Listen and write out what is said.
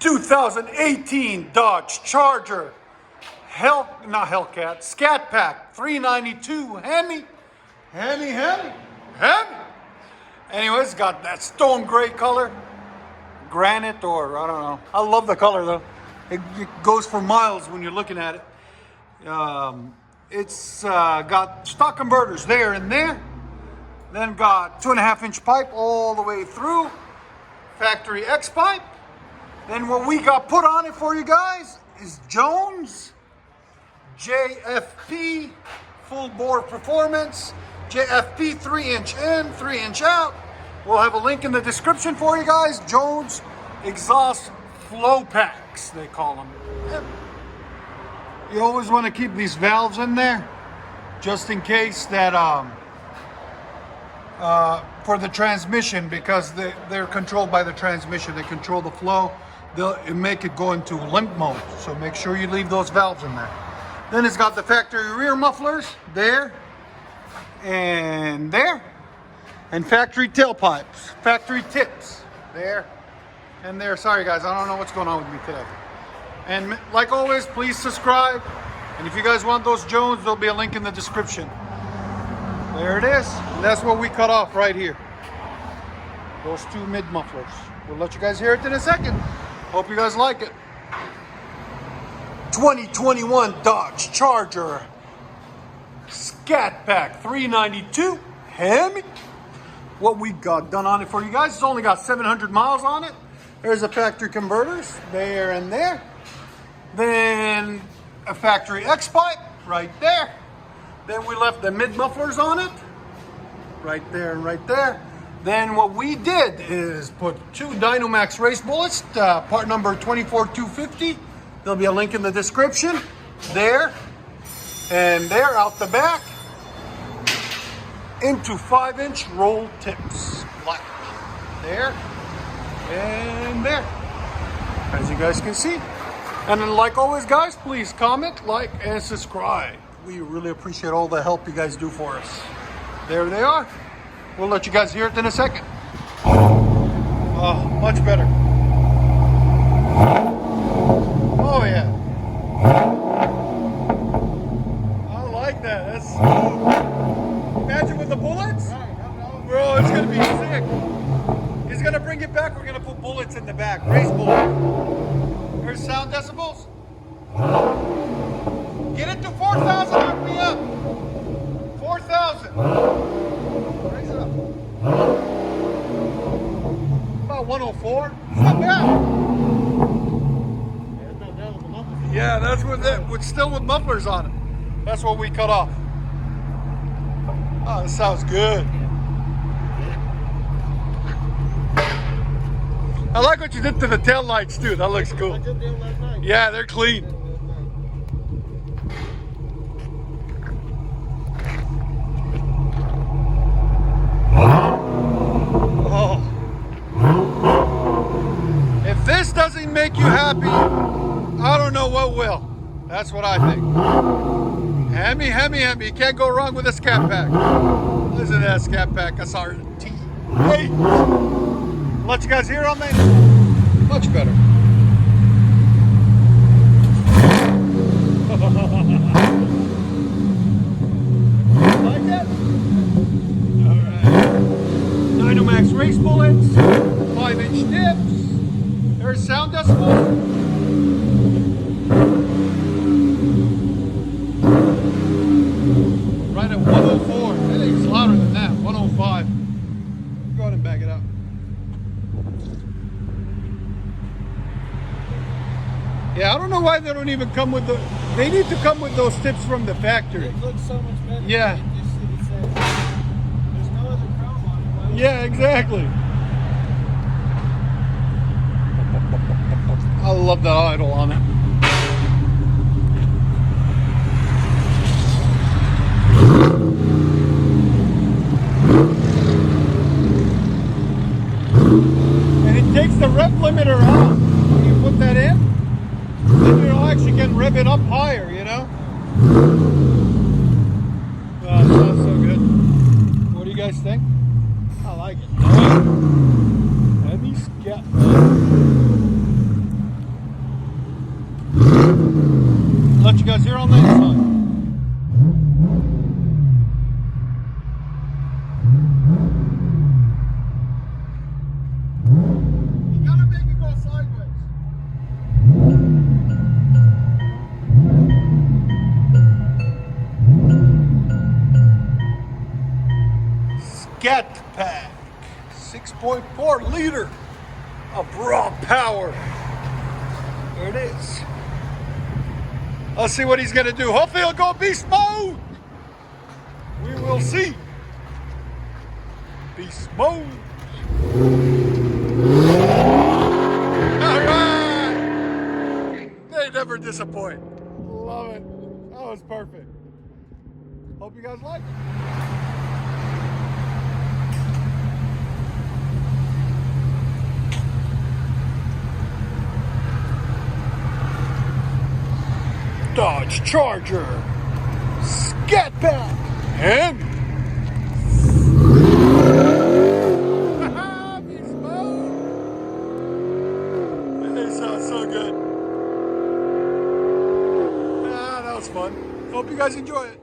2018 Dodge Charger Scat Pack 392 Hemi. Anyways, got that stone gray color, granite, or I don't know. I love the color though. It goes for miles when you're looking at it. It's got stock converters there and there. Then got 2.5-inch pipe all the way through, factory X pipe. Then what we got put on it for you guys is Jones JFP full bore performance. JFP 3-inch in, 3-inch out. We'll have a link in the description for you guys. Jones exhaust flow packs, they call them. You always want to keep these valves in there just in case that for the transmission, because they're controlled by the transmission. They control the flow. They'll make it go into limp mode. So make sure you leave those valves in there. Then it's got the factory rear mufflers there and there, and factory tailpipes, factory tips there and there. Sorry guys, I don't know what's going on with me today. And like always, please subscribe. And if you guys want those Jones, there'll be a link in the description. There it is. And that's what we cut off right here. Those two mid mufflers. We'll let you guys hear it in a second. Hope you guys like it. 2021 Dodge Charger Scat Pack 392 Hemi. What we got done on it for you guys, it's only got 700 miles on it. There's the factory converters there and there. Then a factory X pipe right there. Then we left the mid mufflers on it right there and right there. Then what we did is put two DYNOMAX race bullets, part number 24250. There'll be a link in the description there and there out the back into 5-inch roll tips, black there and there, as you guys can see. And then, like always guys, please comment, like, and subscribe. We really appreciate all the help you guys do for us. There they are. We'll let you guys hear it in a second. Oh, much better. Oh yeah. I like that. That's smooth. Imagine with the bullets. Bro, it's gonna be sick. He's gonna bring it back. We're gonna put bullets in the back. Race bullets. There's sound decibels. Get it to 4,000 RPM. 4,000. Raise it up. About 104. It's not bad. Yeah, that's with still with mufflers on it. That's what we cut off. Oh, this sounds good. I like what you did to the tail lights too. That looks cool. Yeah, they're clean. Oh. If this doesn't make you happy, I don't know what will. That's what I think. Hemi. You can't go wrong with a Scat Pack. Listen to that Scat Pack SRT8. Let you guys hear on that. Much better. Like that? Alright. DYNOMAX race bullets. 5-inch tips. There's sound decibels. Right at 104. I think it's louder than that. 105. Go ahead and back it up. Yeah, I don't know why they don't even come with the. They need to come with those tips from the factory. It looks so much better. Yeah. There's no other chrome on it. Yeah, exactly. I love that idle on it. And it takes the rev limiter off. When you put that in, then you actually can rev it up higher, you know? Oh, it sounds so good. What do you guys think? I like it. Heavy Scat. because you're on the inside. You gotta make it go sideways. Scat pack, 6.4 liter of raw power. There it is. Let's see what he's gonna do. Hopefully he'll go beast mode. We will see. Beast mode. All right. They never disappoint. Love it. That was perfect. Hope you guys like it. Dodge Charger, Scat Pack, and beast mode. They sound so good. That was fun. Hope you guys enjoy it.